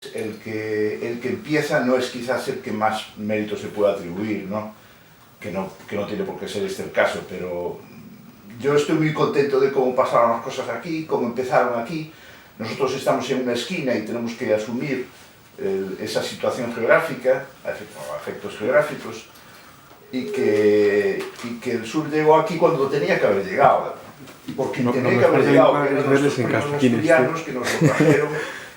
el que empieza no es quizás el que más mérito se puede atribuir, ¿no? Que no tiene por qué ser este el caso, pero yo estoy muy contento de cómo pasaron las cosas aquí, cómo empezaron aquí. Nosotros estamos en una esquina y tenemos que asumir esa situación geográfica, a efectos geográficos, y que el sur llegó aquí cuando tenía que haber llegado. Porque tenía que haber llegado, que eran nuestros primos asturianos que nos lo trajeron.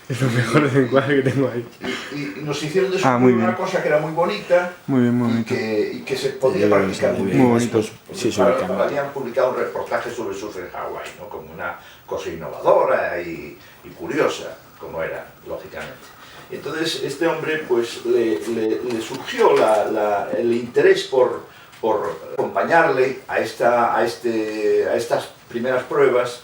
Es lo mejor de encuadre que tengo ahí. Y nos hicieron descubrir una cosa que era muy bonita, muy bonito. Y que se podía practicar muy bien. Muy bonito. Sí, habían publicado un reportaje sobre surf en Hawái, ¿no? Como una cosa innovadora y curiosa, como era, lógicamente. Entonces este hombre pues le surgió el interés por acompañarle a estas primeras pruebas,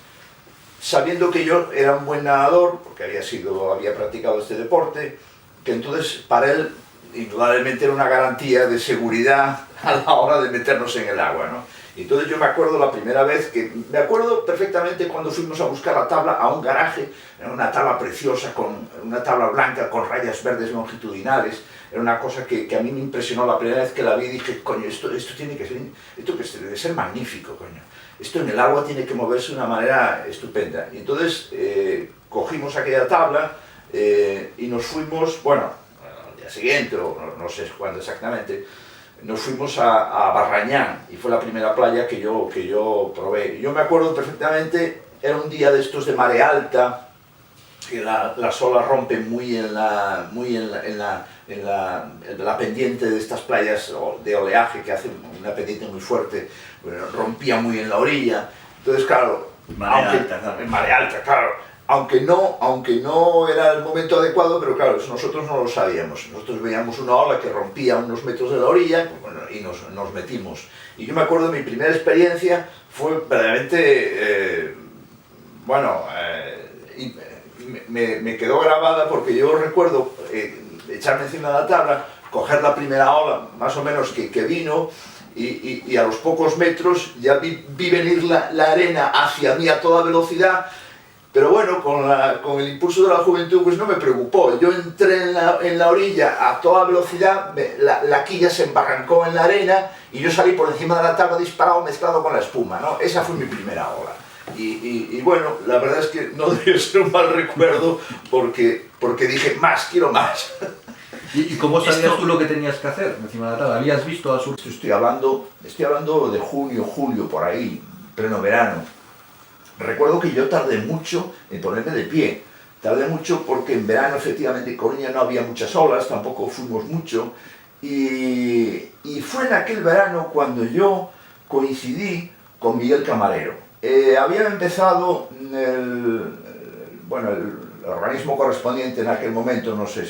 sabiendo que yo era un buen nadador, porque había practicado este deporte, que entonces para él indudablemente era una garantía de seguridad a la hora de meternos en el agua, ¿no? Y entonces yo me acuerdo la primera vez me acuerdo perfectamente cuando fuimos a buscar la tabla a un garaje, era una tabla preciosa, una tabla blanca con rayas verdes longitudinales, era una cosa que a mí me impresionó la primera vez que la vi y dije, coño, esto debe ser magnífico, coño. Esto en el agua tiene que moverse de una manera estupenda. Y entonces cogimos aquella tabla y nos fuimos, bueno, al día siguiente, o no sé cuándo exactamente, nos fuimos a Barrañán, y fue la primera playa que yo probé. Yo me acuerdo perfectamente, era un día de estos de marea alta, que las olas rompen muy en la pendiente de estas playas de oleaje, que hacen una pendiente muy fuerte, bueno, rompía muy en la orilla. Entonces, claro, marea alta, claro. Aunque no era el momento adecuado, pero claro, nosotros no lo sabíamos. Nosotros veíamos una ola que rompía unos metros de la orilla, bueno, y nos metimos. Y yo me acuerdo de mi primera experiencia, fue verdaderamente, me quedó grabada, porque yo recuerdo echarme encima de la tabla, coger la primera ola, más o menos que vino, y a los pocos metros ya vi venir la arena hacia mí a toda velocidad. Pero bueno, con el impulso de la juventud pues no me preocupó. Yo entré en la orilla a toda velocidad, la quilla se embarrancó en la arena y yo salí por encima de la tabla disparado mezclado con la espuma, ¿no? Esa fue mi primera ola. Y bueno, la verdad es que no debe ser un mal recuerdo porque dije, quiero más. ¿Y cómo sabías tú lo que tenías que hacer encima de la tabla? ¿Habías visto a su...? Estoy hablando de junio, julio, por ahí, pleno verano. Recuerdo que yo tardé mucho en ponerme de pie. Tardé mucho porque en verano, efectivamente, en Coruña no había muchas olas, tampoco fuimos mucho. Y fue en aquel verano cuando yo coincidí con Miguel Camarero. Había empezado el organismo correspondiente en aquel momento, no sé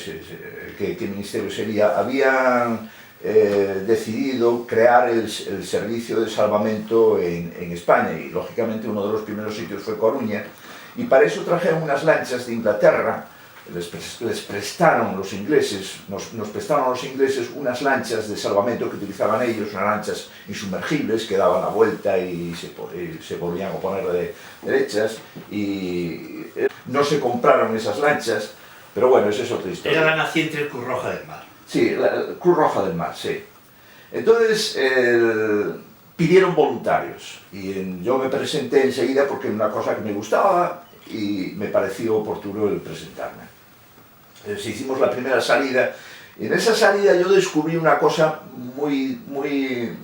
qué ministerio sería, habían decidido crear el servicio de salvamento en España, y lógicamente uno de los primeros sitios fue Coruña, y para eso trajeron unas lanchas de Inglaterra. Les prestaron los ingleses, nos prestaron a los ingleses unas lanchas de salvamento que utilizaban ellos, unas lanchas insumergibles que daban la vuelta y se volvían a poner derechas, y no se compraron esas lanchas, pero bueno, esa es otra historia. Era la naciente Cruz Roja del Mar. Sí, la Cruz Roja del Mar, sí. Entonces pidieron voluntarios y yo me presenté enseguida porque era una cosa que me gustaba y me pareció oportuno el presentarme. Hicimos la primera salida, y en esa salida yo descubrí una cosa muy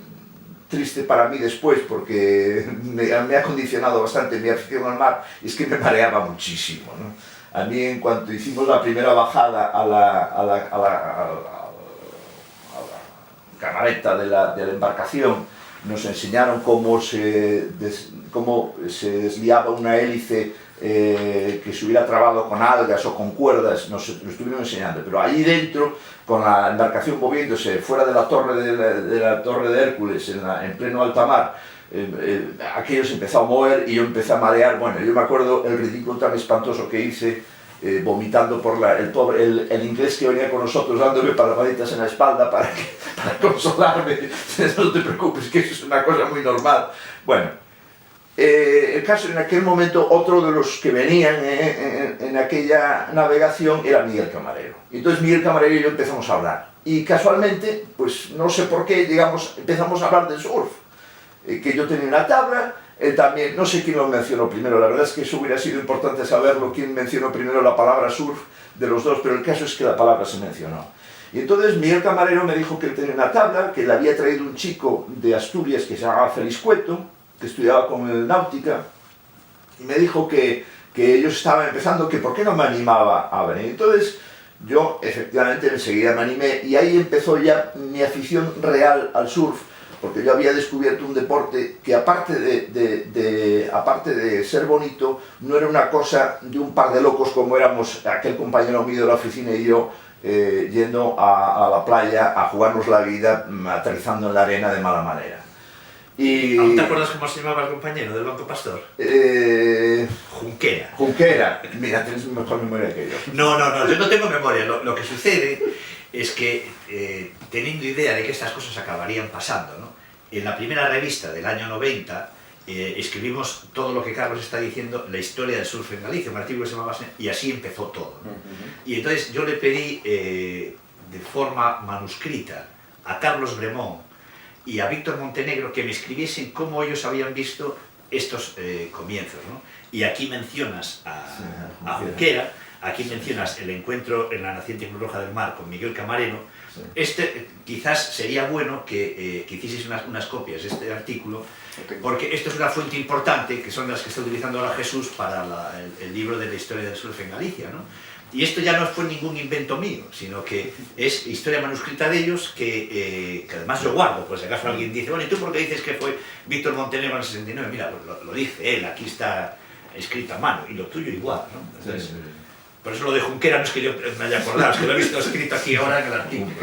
triste para mí después, porque me ha condicionado bastante mi afición al mar, y es que me mareaba muchísimo, ¿no? A mí, en cuanto hicimos la primera bajada a la canaleta de la embarcación, nos enseñaron cómo se desliaba una hélice que se hubiera trabado con algas o con cuerdas, nos lo estuvieron enseñando, pero ahí dentro, con la embarcación moviéndose fuera de la torre de Hércules, en pleno alta mar, aquello se empezó a mover y yo empecé a marear. Bueno, yo me acuerdo el ridículo tan espantoso que hice, vomitando por el inglés que venía con nosotros, dándome palmaditas en la espalda para consolarme. No te preocupes, que eso es una cosa muy normal. Bueno, El caso, en aquel momento, otro de los que venían en aquella navegación era Miguel Camarero. Y entonces Miguel Camarero y yo empezamos a hablar. Y casualmente, pues no sé por qué, empezamos a hablar de surf. Que yo tenía una tabla, él también, no sé quién lo mencionó primero, la verdad es que eso hubiera sido importante saberlo, quién mencionó primero la palabra surf de los dos, pero el caso es que la palabra se mencionó. Y entonces Miguel Camarero me dijo que él tenía una tabla, que le había traído un chico de Asturias que se llamaba Félix Cueto, que estudiaba con el Náutica, y me dijo que ellos estaban empezando, que por qué no me animaba a venir. Entonces yo efectivamente enseguida me animé, y ahí empezó ya mi afición real al surf, porque yo había descubierto un deporte que aparte de ser bonito, no era una cosa de un par de locos como éramos aquel compañero mío de la oficina y yo, yendo a la playa a jugarnos la vida aterrizando en la arena de mala manera. ¿Aún te acuerdas cómo se llamaba el compañero del Banco Pastor? Junquera. Junquera. Mira, tienes mejor memoria que yo. No, yo no tengo memoria. Lo que sucede es que, teniendo idea de que estas cosas acabarían pasando, ¿no? En la primera revista del año 90 escribimos todo lo que Carlos está diciendo, la historia del surf en Galicia, un artículo que se llamaba y así empezó todo, ¿no? Y entonces yo le pedí de forma manuscrita a Carlos Bremón y a Víctor Montenegro que me escribiesen cómo ellos habían visto estos comienzos, ¿no? Y aquí mencionas a Junquera, aquí mencionas el encuentro en la naciente Cruz Roja del Mar con Miguel Camarero. Quizás sería bueno que hicieseis unas copias de este artículo, porque esto es una fuente importante, que son las que está utilizando ahora Jesús para el libro de la historia del surf en Galicia, ¿no? Y esto ya no fue ningún invento mío, sino que es historia manuscrita de ellos, que además yo guardo, pues si acaso alguien dice, bueno, ¿y tú por qué dices que fue Víctor Montenegro en el 69? Mira, pues lo dice él, aquí está escrito a mano, y lo tuyo igual, ¿no? Entonces, por eso lo de Junquera no es que yo me haya acordado, es que lo he visto escrito aquí ahora en el artículo.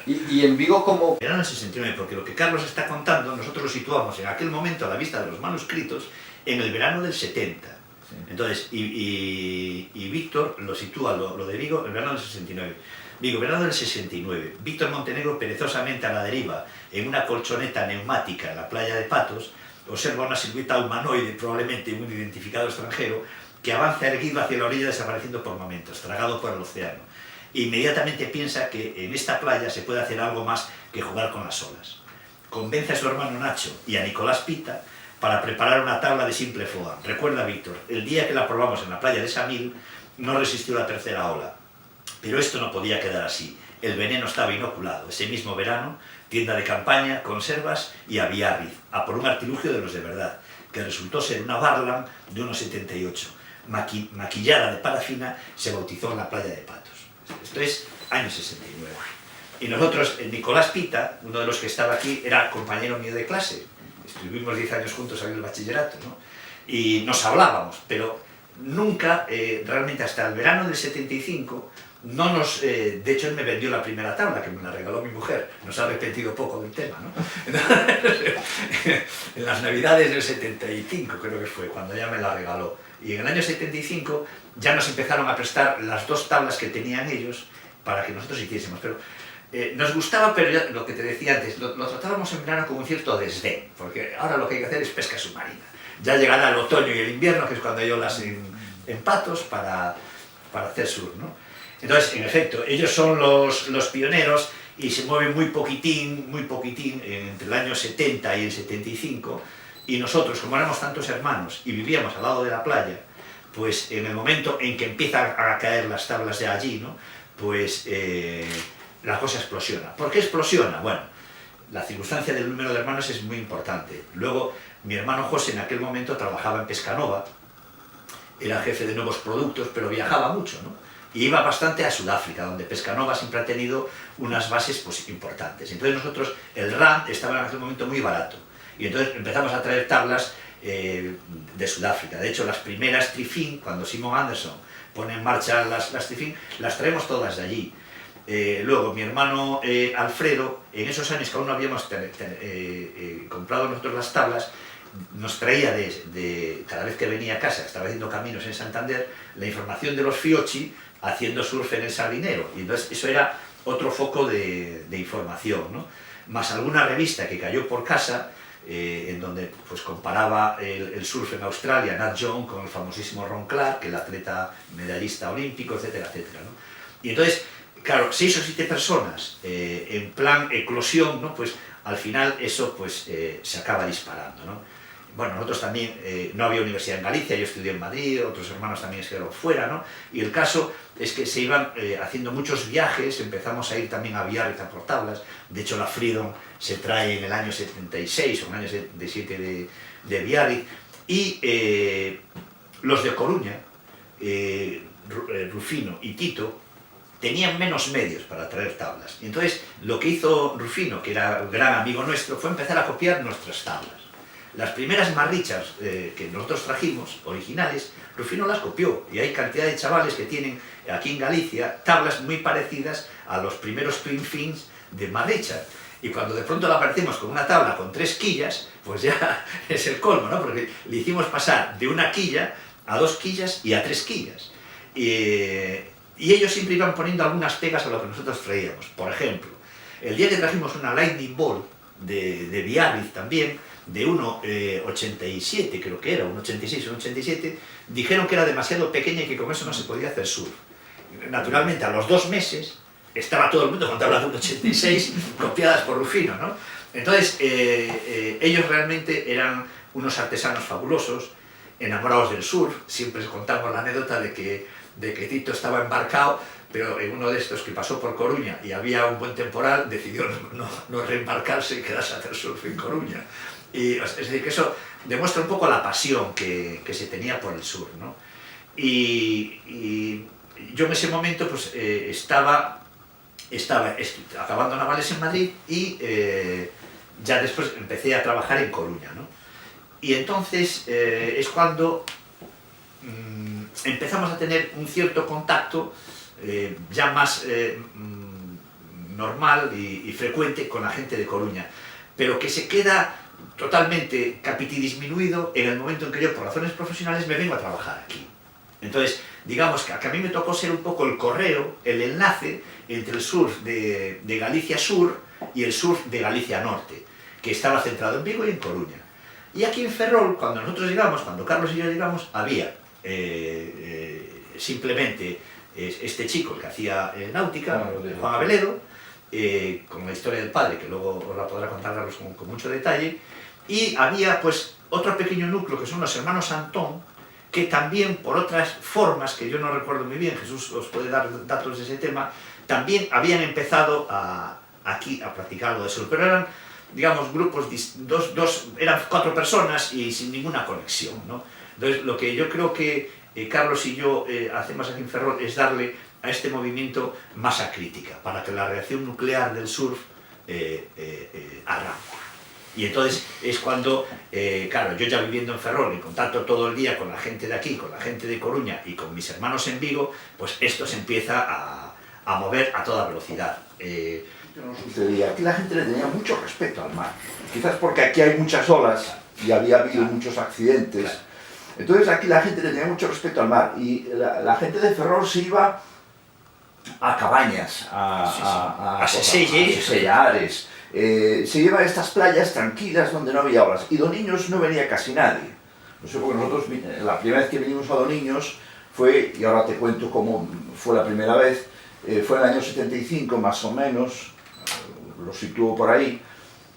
Y en Vigo como... Era en el 69, porque lo que Carlos está contando, nosotros lo situamos en aquel momento a la vista de los manuscritos en el verano del 70. Sí. Entonces, y Víctor lo sitúa, lo de Vigo, el verano del 69. Vigo, verano del 69. Víctor Montenegro, perezosamente a la deriva, en una colchoneta neumática en la playa de Patos, observa una silueta humanoide, probablemente un identificado extranjero, que avanza erguido hacia la orilla desapareciendo por momentos, tragado por el océano. Inmediatamente piensa que en esta playa se puede hacer algo más que jugar con las olas. Convence a su hermano Nacho y a Nicolás Pita para preparar una tabla de simple foam. Recuerda, Víctor, el día que la probamos en la playa de Samil no resistió la tercera ola. Pero esto no podía quedar así. El veneno estaba inoculado. Ese mismo verano, tienda de campaña, conservas y a Biarritz, a por un artilugio de los de verdad, que resultó ser una Barlam de 1,78. Maquillada de parafina, se bautizó en la playa de Patos. Esto es año 69. Y nosotros, Nicolás Pita, uno de los que estaba aquí, era compañero mío de clase. Estuvimos 10 años juntos en el bachillerato, ¿no? Y nos hablábamos, pero nunca, realmente hasta el verano del 75, no nos... de hecho, él me vendió la primera tabla, que me la regaló mi mujer. Nos ha arrepentido poco del tema, ¿no? En las navidades del 75, creo que fue, cuando ella me la regaló. Y en el año 75 ya nos empezaron a prestar las dos tablas que tenían ellos para que nosotros hiciésemos. Pero nos gustaba, pero ya, lo que te decía antes, lo tratábamos en verano con un cierto desdén, porque ahora lo que hay que hacer es pesca submarina. Ya llegará el otoño y el invierno, que es cuando hay olas en Patos para hacer surf, ¿no? Entonces, en efecto, ellos son los pioneros y se mueven muy poquitín, entre el año 70 y el 75, y nosotros, como éramos tantos hermanos y vivíamos al lado de la playa, pues en el momento en que empiezan a caer las tablas de allí, ¿no? Pues la cosa explosiona. ¿Por qué explosiona? Bueno, la circunstancia del número de hermanos es muy importante. Luego, mi hermano José en aquel momento trabajaba en Pescanova, era jefe de nuevos productos, pero viajaba mucho, ¿no? Y iba bastante a Sudáfrica, donde Pescanova siempre ha tenido unas bases pues, importantes. Entonces nosotros, el rand estaba en aquel momento muy barato. Y entonces empezamos a traer tablas de Sudáfrica. De hecho, las primeras Trifin, cuando Simon Anderson pone en marcha las Trifin, las traemos todas de allí. Luego, mi hermano Alfredo, en esos años que aún no habíamos comprado nosotros las tablas, nos traía cada vez que venía a casa, estaba haciendo caminos en Santander, la información de los Fiocchi haciendo surf en el Sardinero. Y entonces eso era otro foco de información, ¿no? Más alguna revista que cayó por casa, en donde pues, comparaba el surf en Australia, Nat John, con el famosísimo Ron Clark, el atleta medallista olímpico, etcétera, etcétera, ¿no? Y entonces, claro, 6 o 7 personas en plan eclosión, ¿no? Pues al final eso pues, se acaba disparando, ¿no? Bueno, nosotros también, no había universidad en Galicia, yo estudié en Madrid, otros hermanos también estudiaron fuera, ¿no? Y el caso es que se iban haciendo muchos viajes, empezamos a ir también a Biarritz a por tablas, de hecho la Freedom se trae en el año 76, o en el año 77 de Biarritz, y los de Coruña, Rufino y Tito, tenían menos medios para traer tablas. Y entonces lo que hizo Rufino, que era un gran amigo nuestro, fue empezar a copiar nuestras tablas. Las primeras marrichas que nosotros trajimos, originales, Rufino las copió. Y hay cantidad de chavales que tienen aquí en Galicia tablas muy parecidas a los primeros twin fins de marrichas. Y cuando de pronto le aparecemos con una tabla con 3 quillas, pues ya es el colmo, ¿no? Porque le hicimos pasar de una quilla a 2 quillas y a 3 quillas. Y ellos siempre iban poniendo algunas pegas a lo que nosotros traíamos. Por ejemplo, el día que trajimos una Lightning Ball de Biarritz también, de 1,87 creo que era, 1,86 o 1,87, dijeron que era demasiado pequeña y que con eso no se podía hacer surf. Naturalmente, a los 2 meses, estaba todo el mundo con tablas de 1,86 copiadas por Rufino, ¿no? Entonces, ellos realmente eran unos artesanos fabulosos, enamorados del surf. Siempre contamos la anécdota de que Tito estaba embarcado, pero en uno de estos que pasó por Coruña y había un buen temporal, decidió no reembarcarse y quedarse a hacer surf en Coruña. Y, es decir, que eso demuestra un poco la pasión que se tenía por el surf, ¿no? Y yo en ese momento pues, estaba acabando navales en Madrid y ya después empecé a trabajar en Coruña, ¿no? Y entonces es cuando empezamos a tener un cierto contacto ya más normal y frecuente con la gente de Coruña, pero que se queda totalmente disminuido en el momento en que yo, por razones profesionales, me vengo a trabajar aquí. Entonces, digamos que a mí me tocó ser un poco el correo, el enlace entre el surf de Galicia Sur y el surf de Galicia Norte, que estaba centrado en Vigo y en Coruña. Y aquí en Ferrol, cuando nosotros llegamos, cuando Carlos y yo llegamos, había simplemente este chico, el que hacía náutica, Juan Abeledo, con la historia del padre, que luego os la podrá contar Carlos con mucho detalle, y había pues otro pequeño núcleo que son los hermanos Antón, que también por otras formas, que yo no recuerdo muy bien, Jesús os puede dar datos de ese tema, también habían empezado aquí a practicar lo de surf, pero eran, digamos, grupos, eran 4 personas y sin ninguna conexión, ¿no? Entonces, lo que yo creo que Carlos y yo hacemos aquí en Ferrol es darle a este movimiento masa crítica, para que la reacción nuclear del surf arranque. Y entonces es cuando, claro, yo ya viviendo en Ferrol, en contacto todo el día con la gente de aquí, con la gente de Coruña y con mis hermanos en Vigo, pues esto se empieza a mover a toda velocidad. No sucedía. Aquí la gente le tenía mucho respeto al mar. Quizás porque aquí hay muchas olas y había habido muchos accidentes. Claro. Entonces aquí la gente le tenía mucho respeto al mar. Y la gente de Ferrol se iba a cabañas, a Sesellares. Se iba a estas playas tranquilas donde no había olas. Y Doniños no venía casi nadie. No sé, porque nosotros, la primera vez que vinimos a Doniños fue, y ahora te cuento cómo fue la primera vez, fue en el año 75 más o menos, lo sitúo por ahí,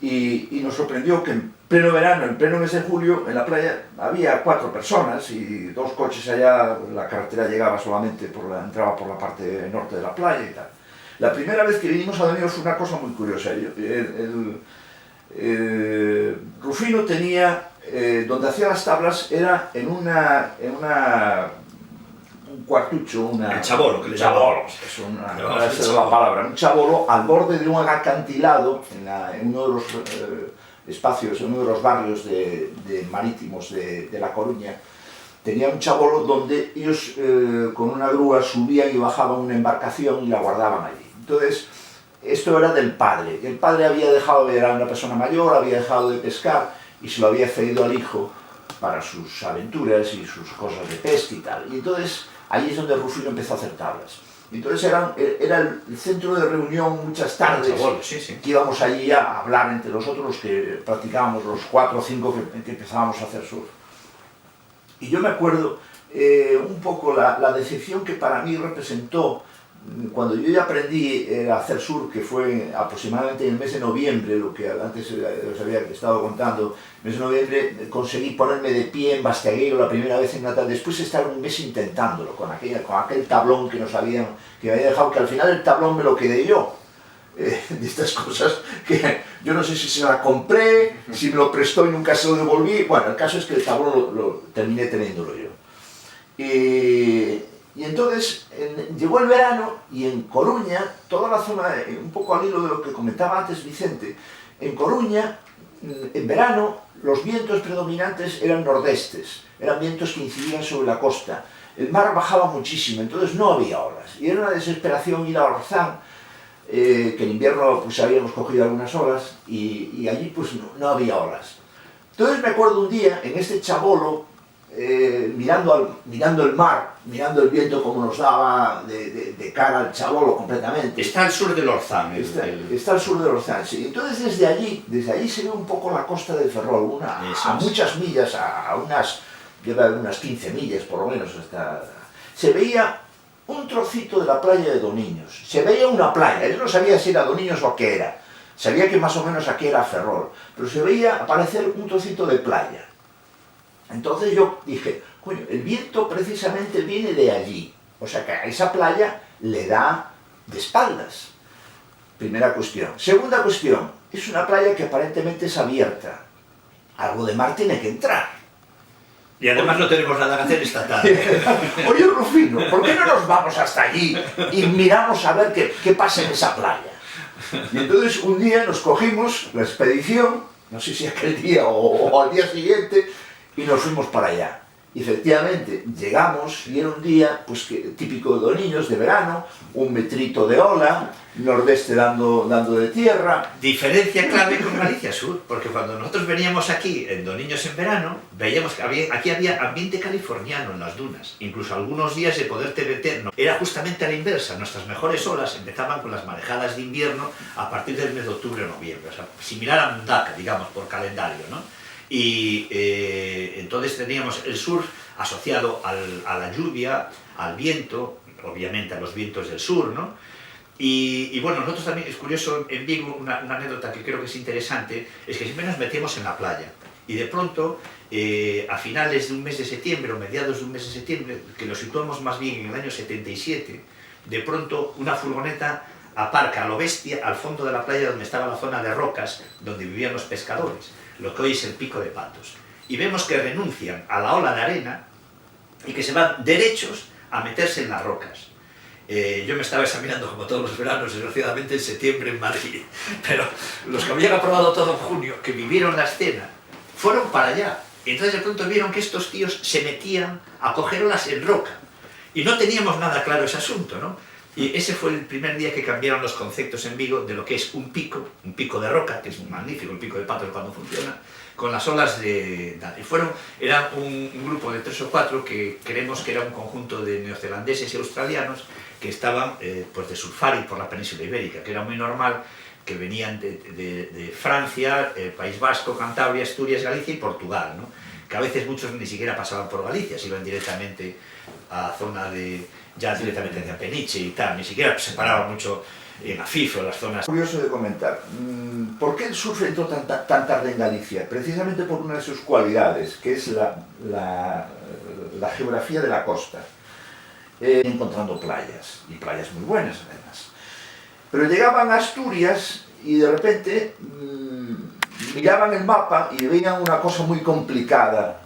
y nos sorprendió que en pleno verano, en pleno mes de julio, en la playa había 4 personas y 2 coches allá, la carretera llegaba solamente, entraba por la parte norte de la playa y tal. La primera vez que vinimos a Doniños fue una cosa muy curiosa. Rufino tenía, donde hacía las tablas era en un cuartucho, el chabolo, que le llamamos, es la palabra, un chabolo al borde de un acantilado en uno de los espacios, en uno de los barrios marítimos de La Coruña. Tenía un chabolo donde ellos con una grúa subían y bajaban una embarcación y la guardaban allí. Entonces, esto era del padre. El padre había dejado, era una persona mayor, había dejado de pescar y se lo había cedido al hijo para sus aventuras y sus cosas de pesca y tal. Y entonces, ahí es donde Rufino empezó a hacer tablas. Entonces era el centro de reunión muchas tardes, Sí, sí. que íbamos allí a hablar entre nosotros, los que practicábamos, los 4 o 5 que empezábamos a hacer surf. Y yo me acuerdo un poco la decepción que para mí representó cuando yo ya aprendí a hacer surf, que fue aproximadamente en el mes de noviembre, lo que antes os había estado contando. En el mes de noviembre conseguí ponerme de pie en Bastegueiro la primera vez en Natal, después de estar un mes intentándolo, con aquel tablón que me había dejado, que al final el tablón me lo quedé yo. De estas cosas que yo no sé si se la compré, si me lo prestó y nunca se lo devolví. Bueno, el caso es que el tablón lo terminé teniéndolo yo. Y entonces llegó el verano y en Coruña, toda la zona, un poco al hilo de lo que comentaba antes Vicente, en Coruña, en verano, los vientos predominantes eran nordestes, eran vientos que incidían sobre la costa. El mar bajaba muchísimo, entonces no había olas. Y era una desesperación ir a Orzán, que en invierno pues habíamos cogido algunas olas, y allí pues no había olas. Entonces me acuerdo un día, en este chabolo, mirando el mar, mirando el viento como nos daba de cara al Chabolo completamente. Está al sur del Orzán. Está al sur del Orzán, sí. Entonces desde allí se ve un poco la costa del Ferrol, a muchas millas, lleva unas 15 millas por lo menos, se veía un trocito de la playa de Doniños, se veía una playa, yo no sabía si era Doniños o qué era, sabía que más o menos aquí era Ferrol, pero se veía aparecer un trocito de playa. Entonces yo dije, coño, el viento precisamente viene de allí, o sea que a esa playa le da de espaldas. Primera cuestión. Segunda cuestión, es una playa que aparentemente es abierta, algo de mar tiene que entrar. Y además no tenemos nada que hacer esta tarde. Oye Rufino, ¿por qué no nos vamos hasta allí y miramos a ver qué pasa en esa playa? Y entonces un día nos cogimos la expedición, no sé si aquel día o al día siguiente, y nos fuimos para allá. Y efectivamente llegamos y era un día pues, típico de Doniños, de verano, un metrito de ola, nordeste dando de tierra. Diferencia clave con Galicia Sur, porque cuando nosotros veníamos aquí en Doniños en verano, veíamos que aquí había ambiente californiano en las dunas, incluso algunos días de poderte meter. Era justamente a la inversa, nuestras mejores olas empezaban con las marejadas de invierno a partir del mes de octubre o noviembre, o sea, similar a Mundaka, digamos, por calendario, ¿no? Y entonces teníamos el surf asociado a la lluvia, al viento, obviamente a los vientos del sur, ¿no? Y bueno, nosotros también, es curioso, en Vigo, una anécdota que creo que es interesante, es que siempre nos metíamos en la playa. Y de pronto, a finales de un mes de septiembre, o mediados de un mes de septiembre, que lo situamos más bien en el año 77, de pronto una furgoneta aparca a lo bestia al fondo de la playa donde estaba la zona de rocas, donde vivían los pescadores, lo que hoy es el Pico de Patos. Y vemos que renuncian a la ola de arena y que se van derechos a meterse en las rocas. Yo me estaba examinando como todos los veranos, desgraciadamente en septiembre en Madrid, pero los que habían aprobado todo en junio, que vivieron la escena, fueron para allá. Y entonces de pronto vieron que estos tíos se metían a coger olas en roca. Y no teníamos nada claro ese asunto, ¿no? Y ese fue el primer día que cambiaron los conceptos en Vigo de lo que es un pico de roca, que es magnífico, el Pico de Patos cuando funciona, con las olas de... Y era un grupo de 3 o 4 que creemos que era un conjunto de neozelandeses y australianos que estaban pues de surfar por la península ibérica, que era muy normal, que venían de Francia, País Vasco, Cantabria, Asturias, Galicia y Portugal, ¿no? Que a veces muchos ni siquiera pasaban por Galicia, se iban directamente a la zona ya directamente hacia Peniche y tal, ni siquiera se paraban mucho en Afif o las zonas. Curioso de comentar, ¿por qué el surf entró tan tarde en Galicia? Precisamente por una de sus cualidades, que es la geografía de la costa. Encontrando playas, y playas muy buenas además. Pero llegaban a Asturias y de repente miraban el mapa y veían una cosa muy complicada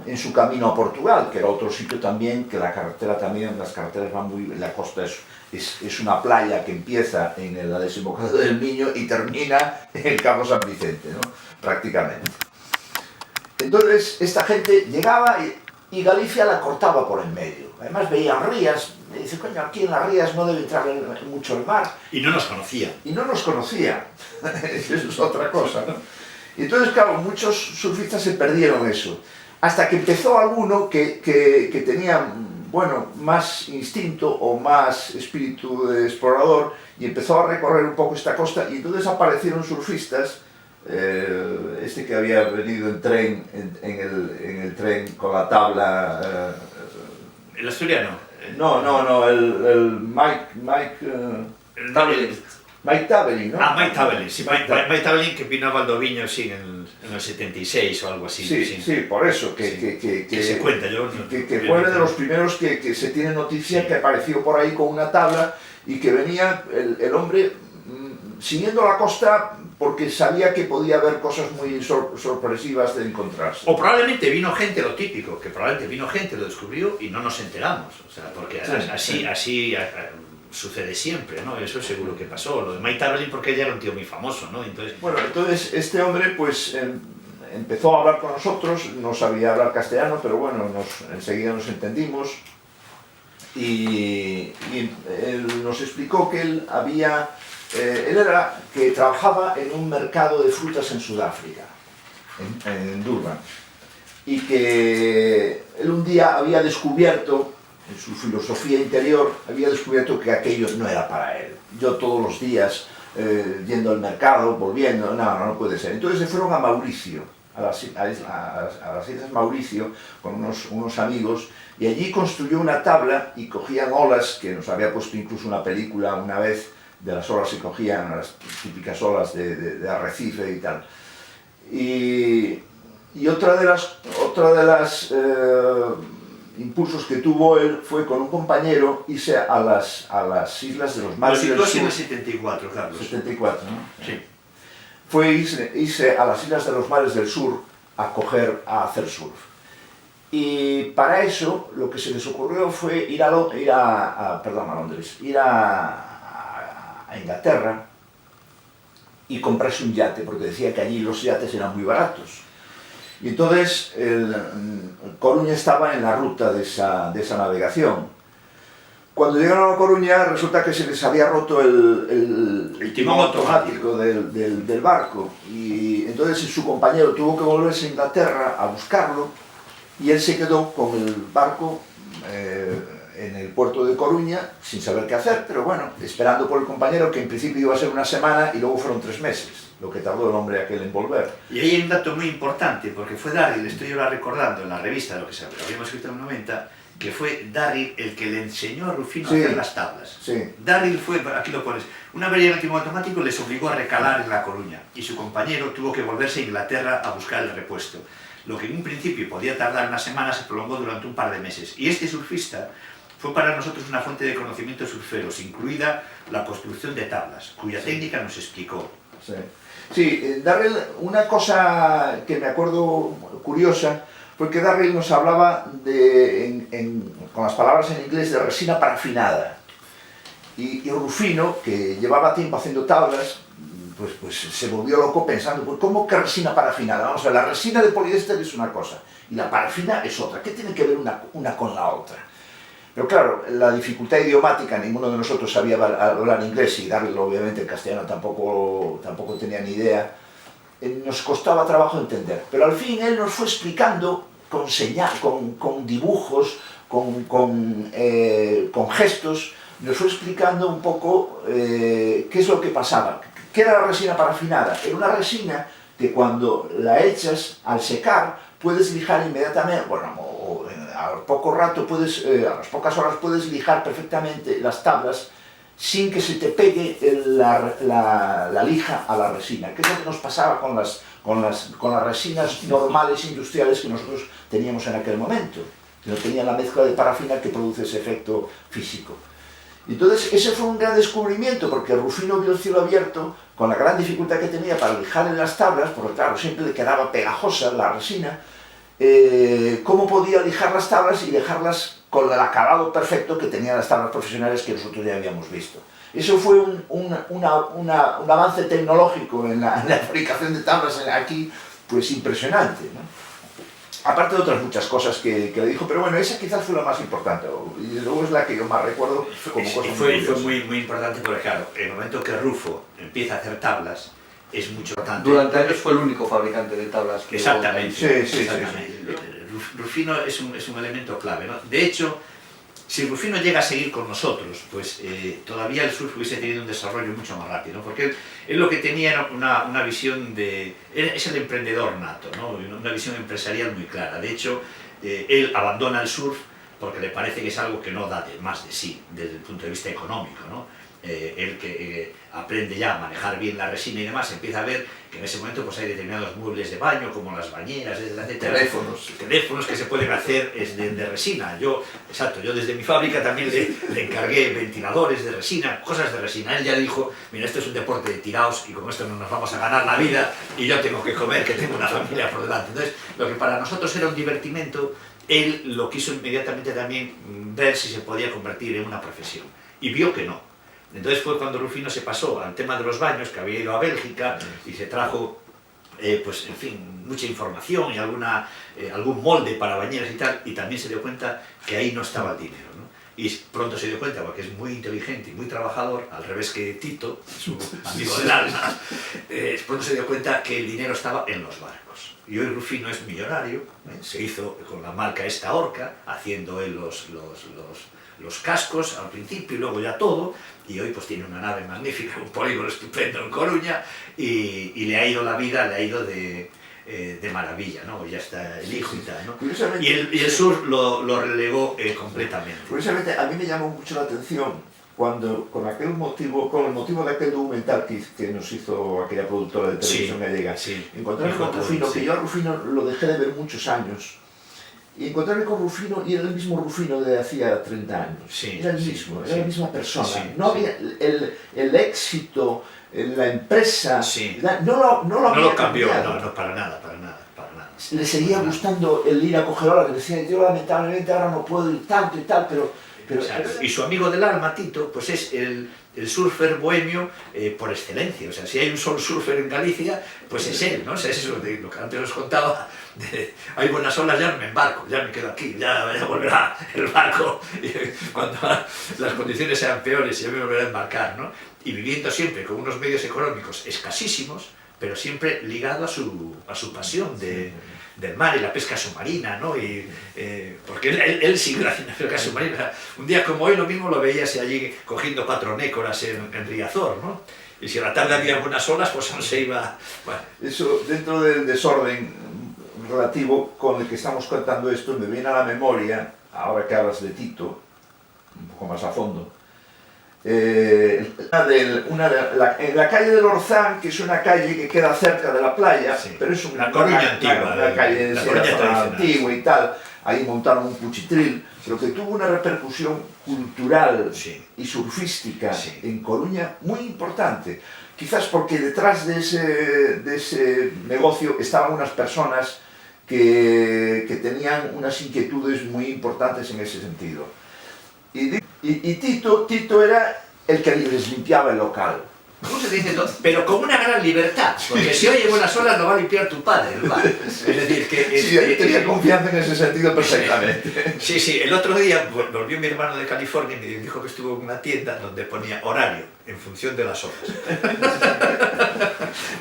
en su camino a Portugal, que era otro sitio también, que la carretera también, las carreteras van muy... La costa es una playa que empieza en la desembocadura del Miño y termina en el Cabo San Vicente, ¿no? Prácticamente. Entonces esta gente llegaba y Galicia la cortaba por el medio. Además veían rías, me dice, coño, aquí en las rías no debe entrar mucho el mar. Y no nos conocía. Y no nos conocía. Eso es otra cosa, ¿no? Y entonces, claro, muchos surfistas se perdieron eso. Hasta que empezó alguno que tenía bueno, más instinto o más espíritu de explorador y empezó a recorrer un poco esta costa y entonces aparecieron surfistas, este que había venido en tren, en el tren con la tabla... El asturiano. No, el Mike Tavelin, ¿no? Ah, Mike Tavelin, sí, Mike Tavelin que vino a Valdoviño, sí, en el 76 o algo así. Sí, por eso, que se cuenta, que fue uno de los primeros que se tiene noticia, que apareció por ahí con una tabla y que venía el hombre siguiendo la costa porque sabía que podía haber cosas muy sorpresivas de encontrarse. O probablemente vino gente, lo típico, que probablemente vino gente, lo descubrió y no nos enteramos, o sea, porque así sucede siempre, ¿no? Eso seguro que pasó. Lo de Mike Tavelin porque ella era un tío muy famoso, ¿no? Entonces este hombre pues empezó a hablar con nosotros, no sabía hablar castellano, pero bueno, enseguida nos entendimos y él nos explicó que él que trabajaba en un mercado de frutas en Sudáfrica, en Durban, y que él un día había descubierto, en su filosofía interior, había descubierto que aquello no era para él. Yo todos los días, yendo al mercado, volviendo, no puede ser. Entonces se fueron a Mauricio, a las Islas Mauricio, con unos amigos, y allí construyó una tabla y cogían olas, que nos había puesto incluso una película una vez, de las olas que cogían, las típicas olas de arrecife y tal. Y otra de las impulsos que tuvo él fue con un compañero irse a las islas de los mares del sur. En el 74, Carlos. 74, ¿no? Sí. Fue irse a las islas de los mares del sur a hacer surf. Y para eso lo que se les ocurrió fue ir a Londres, ir a Inglaterra y comprarse un yate, porque decía que allí los yates eran muy baratos. Y entonces Coruña estaba en la ruta de esa navegación. Cuando llegaron a Coruña resulta que se les había roto el timón automático del barco y entonces su compañero tuvo que volverse a Inglaterra a buscarlo y él se quedó con el barco en el puerto de Coruña sin saber qué hacer, pero bueno, esperando por el compañero, que en principio iba a ser una semana y luego fueron 3 meses, lo que tardó el hombre aquel en volver. Y ahí hay un dato muy importante, porque fue Darryl, estoy ahora recordando en la revista, lo que habíamos escrito en el 90, que fue Darryl el que le enseñó a Rufino a hacer las tablas. Sí. Darryl fue, aquí lo pones, una avería en el timón automático les obligó a recalar en La Coruña y su compañero tuvo que volverse a Inglaterra a buscar el repuesto. Lo que en un principio podía tardar una semana se prolongó durante un par de meses. Y este surfista fue para nosotros una fuente de conocimientos surferos, incluida la construcción de tablas, cuya técnica nos explicó. Sí, Darryl, una cosa que me acuerdo curiosa, fue que Darryl nos hablaba con las palabras en inglés de resina parafinada. Y Rufino, que llevaba tiempo haciendo tablas, pues se volvió loco pensando, pues ¿cómo que resina parafinada? Vamos a ver, la resina de poliéster es una cosa y la parafina es otra. ¿Qué tiene que ver una con la otra? Pero claro, la dificultad idiomática, ninguno de nosotros sabía hablar inglés y Darryl obviamente el castellano tampoco tenía ni idea, nos costaba trabajo entender. Pero al fin él nos fue explicando con dibujos, con gestos, nos fue explicando un poco qué es lo que pasaba. ¿Qué era la resina parafinada? Era una resina que cuando la echas, al secar, puedes lijar inmediatamente, a poco rato a las pocas horas puedes lijar perfectamente las tablas sin que se te pegue la lija a la resina, que es lo que nos pasaba con las resinas normales industriales que nosotros teníamos en aquel momento, que no tenían la mezcla de parafina que produce ese efecto físico. Entonces ese fue un gran descubrimiento, porque Rufino vio el cielo abierto con la gran dificultad que tenía para lijar en las tablas, porque claro, siempre le quedaba pegajosa la resina, cómo podía lijar las tablas y dejarlas con el acabado perfecto que tenían las tablas profesionales que nosotros ya habíamos visto. Eso fue un avance tecnológico en la fabricación de tablas aquí, pues impresionante, ¿no? Aparte de otras muchas cosas que le dijo, pero bueno, esa quizás fue la más importante, y luego es la que yo más recuerdo como cosa fue muy importante porque claro, el momento que Rufo empieza a hacer tablas es mucho importante. Durante años fue el único fabricante de tablas que exactamente, sí. Rufino es un elemento clave, ¿no? De hecho, si Rufino llega a seguir con nosotros, pues todavía el surf hubiese tenido un desarrollo mucho más rápido, ¿no? Porque él lo que tenía era una visión de... Es el emprendedor nato, ¿no? Una visión empresarial muy clara. De hecho, él abandona el surf porque le parece que es algo que no da más de sí, desde el punto de vista económico, ¿no? Él que aprende ya a manejar bien la resina y demás, empieza a ver que en ese momento pues hay determinados muebles de baño, como las bañeras, etcétera, teléfonos que se pueden hacer de resina. Yo desde mi fábrica también le encargué ventiladores de resina, cosas de resina. Él ya dijo, mira, esto es un deporte de tiraos y con esto no nos vamos a ganar la vida y yo tengo que comer, que tengo una familia por delante. Entonces, lo que para nosotros era un divertimento, él lo quiso inmediatamente también ver si se podía convertir en una profesión. Y vio que no. Entonces fue cuando Rufino se pasó al tema de los baños, que había ido a Bélgica y se trajo, pues en fin, mucha información y algún molde para bañeras y tal, y también se dio cuenta que ahí no estaba el dinero, ¿no? Y pronto se dio cuenta, porque es muy inteligente y muy trabajador, al revés que Tito, su amigo del alma, pronto se dio cuenta que el dinero estaba en los barcos. Y hoy Rufino es millonario, se hizo con la marca esta Orca, haciendo él los cascos al principio y luego ya todo, y hoy pues tiene una nave magnífica, un polígono estupendo en Coruña, y le ha ido la vida, le ha ido de maravilla, ¿no? Ya está el hijo y tal, ¿no? Y el sur lo relegó completamente. Curiosamente, a mí me llamó mucho la atención cuando, con el motivo de aquel documental que nos hizo aquella productora de televisión gallega, encontrarme con Rufino, que yo a Rufino lo dejé de ver muchos años, y encontrarme con Rufino, y era el mismo Rufino de hacía 30 años. Era el mismo, era la misma persona. No había el éxito, la empresa, no lo cambió, no, para nada. Le seguía gustando el ir a coger olas, que decía, yo lamentablemente ahora no puedo ir tanto y tal, pero y su amigo del alma, Tito, pues es el surfer bohemio por excelencia. O sea, si hay un solo surfer en Galicia, pues es él, ¿no? O sea, es eso de lo que antes os contaba, hay buenas olas, ya no me embarco, ya me quedo aquí, ya volverá el barco cuando las condiciones sean peores y ya me volverá a embarcar, ¿no? Y viviendo siempre con unos medios económicos escasísimos, pero siempre ligado a su pasión del mar y la pesca submarina, ¿no? Porque él sigue haciendo pesca submarina. Un día como hoy lo mismo lo veías allí cogiendo 4 nécoras en Riazor, ¿no? Y si a la tarde había buenas olas, pues aún se iba... Bueno. Eso, dentro del desorden relativo con el que estamos contando esto, me viene a la memoria, ahora que hablas de Tito, un poco más a fondo, en la calle del Orzán, que es una calle que queda cerca de la playa, pero es una Coruña antigua, una calle antigua y tal, ahí montaron un cuchitril, pero que tuvo una repercusión cultural y surfística en Coruña muy importante, quizás porque detrás de ese negocio estaban unas personas que tenían unas inquietudes muy importantes en ese sentido. Y Tito era el que les limpiaba el local. ¿Cómo se dice todo? Pero con una gran libertad, porque si oye buenas olas lo va a limpiar tu padre, el bar. Es decir, que... Sí, él tenía confianza en ese sentido perfectamente. Sí, el otro día volvió mi hermano de California y me dijo que estuvo en una tienda donde ponía horario en función de las horas.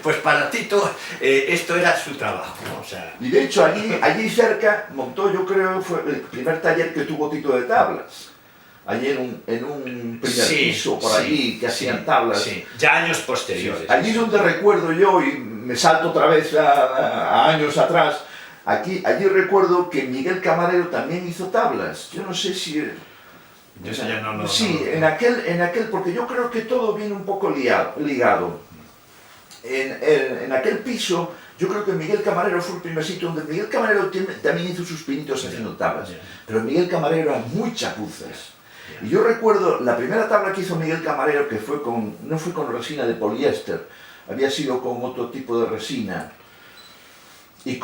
Pues para Tito esto era su trabajo, ¿no? O sea... Y de hecho allí cerca montó, yo creo, fue el primer taller que tuvo Tito de tablas. Allí en un primer piso por allí, que hacían tablas. Ya años posteriores. Allí es donde recuerdo yo, y me salto otra vez a años atrás, allí recuerdo que Miguel Camarero también hizo tablas. Yo no sé si... Eso ya no, sí, en aquel, porque yo creo que todo viene un poco ligado. En aquel piso, yo creo que Miguel Camarero fue el primer sitio donde Miguel Camarero también hizo sus pinitos haciendo tablas. Pero Miguel Camarero era muy chapuzas. Y yo recuerdo la primera tabla que hizo Miguel Camarero, que no fue con resina de poliéster, había sido con otro tipo de resina. Y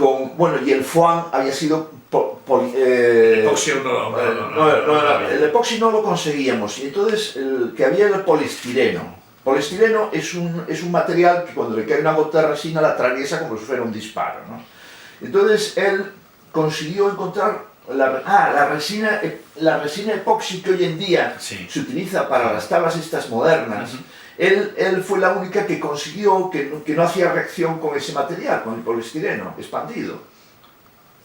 el foam había sido... el epoxi el epoxi no lo conseguíamos, y entonces que había el poliestireno. Poliestireno es un material que cuando le cae una gota de resina la atraviesa como si fuera un disparo, ¿no? Entonces él consiguió encontrar la resina epoxi que hoy en día se utiliza para las tablas estas modernas. Él fue la única que consiguió que no hacía reacción con ese material, con el poliestireno expandido.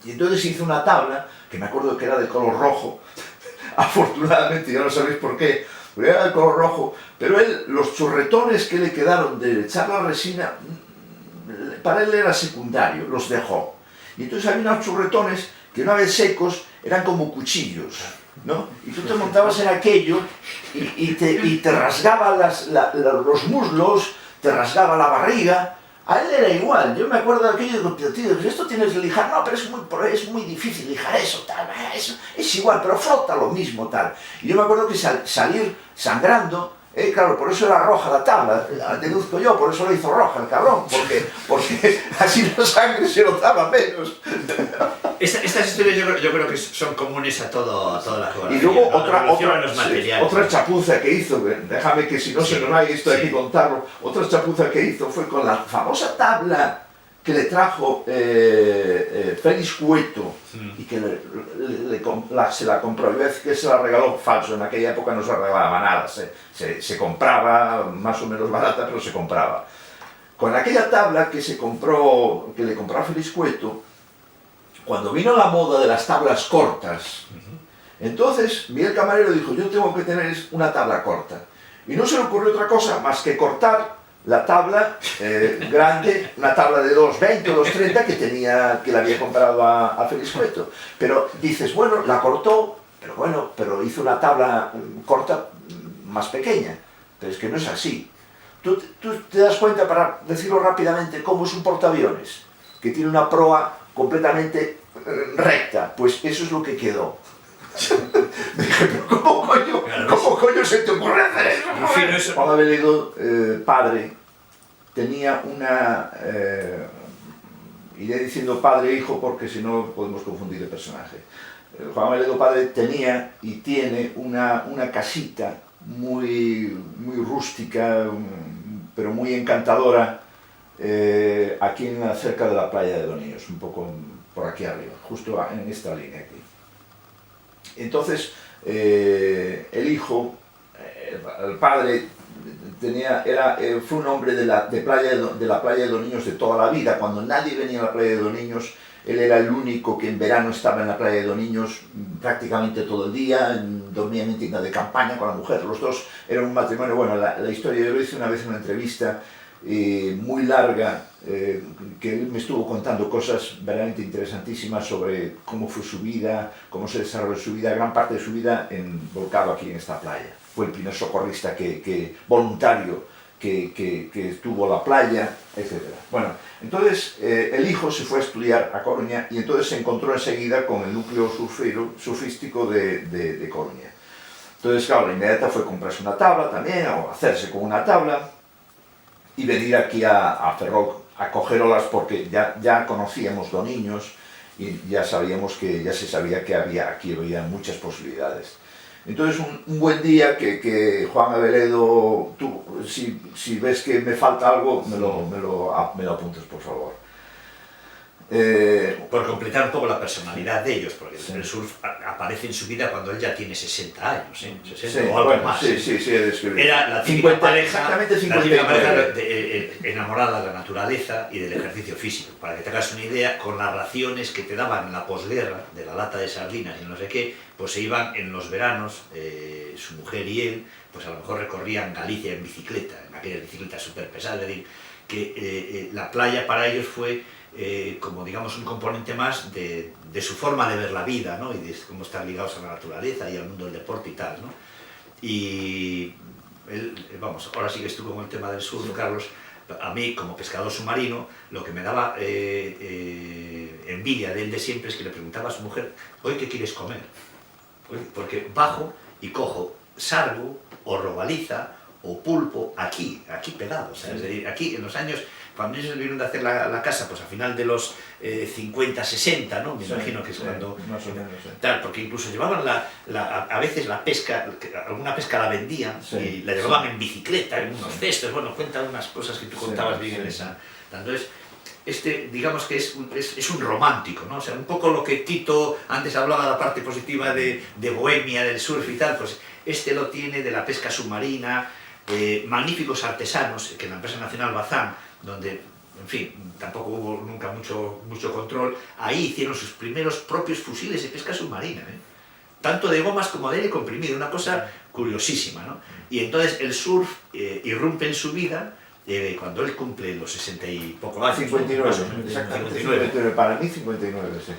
Y entonces hizo una tabla, que me acuerdo que era de color rojo, afortunadamente, ya no sabéis por qué, porque era de color rojo, pero él, los chorretones que le quedaron de echar la resina, para él era secundario, los dejó. Y entonces había unos chorretones que una vez secos eran como cuchillos, ¿no? Y tú te montabas en aquello y te rasgaba los muslos, te rasgaba la barriga. A él era igual. Yo me acuerdo de aquello y digo, tío, esto tienes que lijar. No, pero es muy difícil lijar eso, tal. Eso, es igual, pero frota lo mismo, tal. Y yo me acuerdo que salir sangrando, claro, por eso era roja la tabla, deduzco yo, por eso lo hizo roja el cabrón, porque así la sangre se notaba menos. Estas historias yo creo que son comunes a toda la geografía. Y luego ¿no? otra chapuza que hizo, déjame que si no se nos vaya esto de aquí contarlo, otra chapuza que hizo fue con la famosa tabla que le trajo Félix Cueto y que se la compró, y vez que se la regaló falso, en aquella época no se regalaba nada, se compraba más o menos barata, pero se compraba. Con aquella tabla que le compró a Félix Cueto, cuando vino la moda de las tablas cortas, entonces Miguel Camarero dijo, yo tengo que tener una tabla corta. Y no se le ocurrió otra cosa más que cortar la tabla grande, una tabla de 2,20 o 2,30 que le había comprado a Félix Cueto. Pero dices, bueno, la cortó, pero hizo una tabla corta más pequeña. Pero es que no es así. Tú te das cuenta, para decirlo rápidamente, cómo es un portaaviones, que tiene una proa completamente recta. Pues eso es lo que quedó. Dije, pero ¿cómo coño se te ocurre hacer eso? Juan Abeledo, padre, tenía una... iré diciendo padre e hijo porque si no podemos confundir el personaje. Juan Abeledo, padre, tenía y tiene una casita muy rústica, pero muy encantadora, aquí cerca de la playa de Donillos, un poco por aquí arriba, justo en esta línea aquí. Entonces, el hijo, el padre, fue un hombre de la playa de Doniños de toda la vida. Cuando nadie venía a la playa de Doniños, él era el único que en verano estaba en la playa de Doniños prácticamente todo el día, dormía en tienda de campaña con la mujer. Los dos eran un matrimonio. Bueno, la historia yo lo hice una vez en una entrevista muy larga, que él me estuvo contando cosas verdaderamente interesantísimas sobre cómo fue su vida, cómo se desarrolló su vida, gran parte de su vida volcado aquí en esta playa. Fue el primer socorrista voluntario que estuvo a la playa, etc. Bueno, entonces el hijo se fue a estudiar a Coruña y entonces se encontró enseguida con el núcleo surfístico de Coruña. Entonces, claro, la inmediata fue comprarse una tabla también, o hacerse con una tabla, y venir aquí a Ferrol a cogerolas porque ya conocíamos Doniños y ya se sabía que aquí había muchas posibilidades. Entonces un buen día que Juan Abeledo, tú, si ves que me falta algo, me lo apuntes, por favor. Por completar un poco la personalidad de ellos, porque el surf aparece en su vida cuando él ya tiene 60 años, 60 sí, o algo más. Sí, Era la típica pareja, exactamente enamorada de la naturaleza y del ejercicio físico. Para que te hagas una idea, con las raciones que te daban en la posguerra, de la lata de sardinas y no sé qué, pues se iban en los veranos, su mujer y él, pues a lo mejor recorrían Galicia en bicicleta, en aquellas bicicletas súper pesadas, es decir, que la playa para ellos fue como digamos un componente más de su forma de ver la vida, ¿no? Y de cómo estar ligados a la naturaleza y al mundo del deporte y tal, ¿no? Y él, vamos, ahora sí que estuve con el tema del surf, Carlos. A mí, como pescador submarino, lo que me daba envidia de él de siempre es que le preguntaba a su mujer, ¿hoy qué quieres comer? Porque bajo y cojo sargo o robaliza o pulpo aquí pegados, ¿sabes? Es decir, aquí en los años, cuando ellos vinieron de hacer la casa, pues a final de los 50, 60, ¿no? Me imagino que es cuando... Más o menos, tal, porque incluso llevaban a veces la pesca, alguna pesca la vendían y la llevaban en bicicleta, en unos cestos, bueno, cuentan unas cosas que tú contabas bien en esa... Entonces, digamos que es un romántico, ¿no? O sea, un poco lo que Tito antes hablaba de la parte positiva de Bohemia, del surf y tal, pues lo tiene de la pesca submarina, magníficos artesanos, que en la empresa nacional Bazán, donde, en fin, tampoco hubo nunca mucho control, ahí hicieron sus primeros propios fusiles de pesca submarina, tanto de gomas como de aire comprimido, una cosa curiosísima, ¿no? Y entonces el surf irrumpe en su vida cuando él cumple los 60 y poco años. 59, ¿no? exactamente, 59. 59, para mí 59, sí.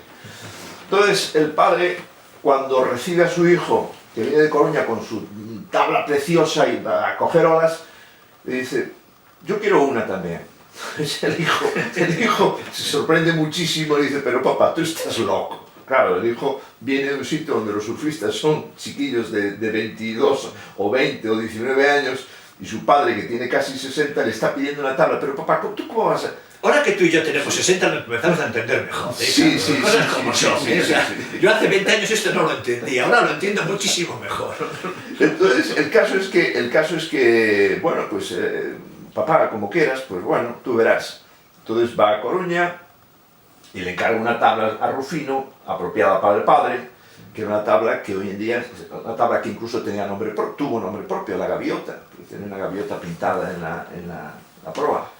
Entonces el padre, cuando recibe a su hijo, que viene de Coruña con su tabla preciosa y a coger olas, le dice, yo quiero una también. El hijo se sorprende muchísimo y dice, pero papá, tú estás loco. Claro, el hijo viene de un sitio donde los surfistas son chiquillos de 22 o 20 o 19 años y su padre, que tiene casi 60, le está pidiendo una tabla. Pero papá, ¿tú cómo vas a...? Ahora que tú y yo tenemos 60 nos empezamos a entender mejor. Sí, sí, cosas sí, como sí, son. sí, ¿eh? sí, O sea, sí. yo hace 20 años esto no lo entendía, ahora lo entiendo muchísimo mejor. Entonces, el caso es que bueno, pues papá, como quieras, pues bueno, tú verás. Entonces va a Coruña y le encarga una tabla a Rufino, apropiada para el padre, que era una tabla que hoy en día, una tabla que incluso tenía tuvo nombre propio, la gaviota, que tenía una gaviota pintada en la proa.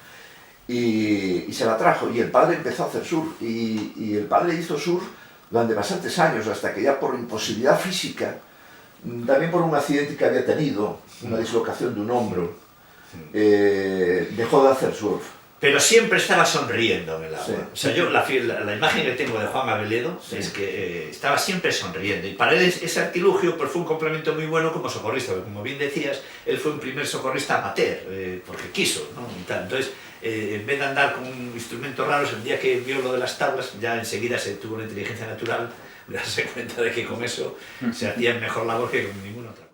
Y se la trajo, y el padre empezó a hacer surf, y el padre hizo surf durante bastantes años, hasta que ya por imposibilidad física, también por un accidente que había tenido, una dislocación de un hombro, dejó de hacer surf. Pero siempre estaba sonriendo en el agua. Sí. O sea, yo la imagen que tengo de Juan Abeledo es que estaba siempre sonriendo. Y para él ese artilugio pues, fue un complemento muy bueno como socorrista. Porque, como bien decías, él fue un primer socorrista amateur, porque quiso, ¿no? Y tal. Entonces, en vez de andar con instrumentos raros, el día que vio lo de las tablas, ya enseguida se tuvo la inteligencia natural de darse cuenta de que con eso se hacía mejor labor que con ninguna otra.